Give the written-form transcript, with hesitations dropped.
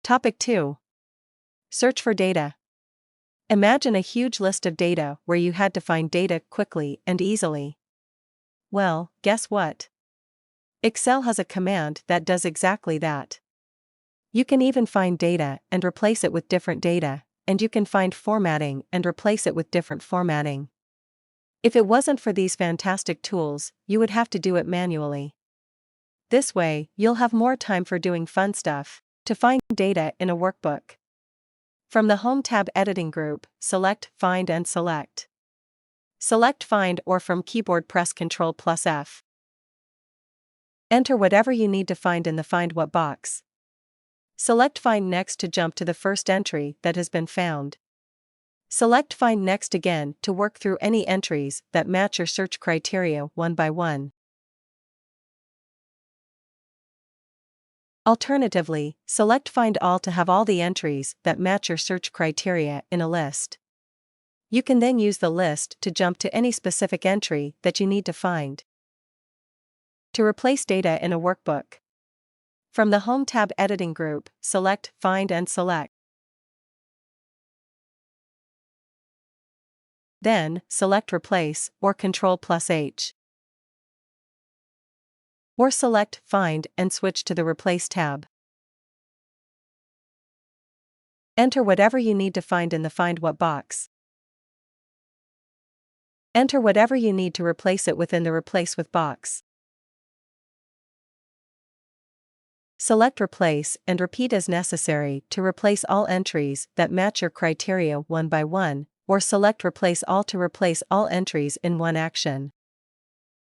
Topic 2. Search for data. Imagine a huge list of data where you had to find data quickly and easily. Well, guess what? Excel has a command that does exactly that. You can even find data and replace it with different data, and you can find formatting and replace it with different formatting. If it wasn't for these fantastic tools, you would have to do it manually. This way, you'll have more time for doing fun stuff. To find data in a workbook. From the Home tab Editing group, select Find and select. Select Find, or from keyboard press Ctrl+F. Enter whatever you need to find in the Find What box. Select Find Next to jump to the first entry that has been found. Select Find Next again to work through any entries that match your search criteria one by one. Alternatively, select Find All to have all the entries that match your search criteria in a list. You can then use the list to jump to any specific entry that you need to find. To replace data in a workbook. From the Home tab Editing group, select Find and select. Then, select Replace, or Ctrl+H. Or select Find and switch to the Replace tab. Enter whatever you need to find in the Find What box. Enter whatever you need to replace it within the Replace With box. Select Replace and repeat as necessary to replace all entries that match your criteria one by one, or select Replace All to replace all entries in one action.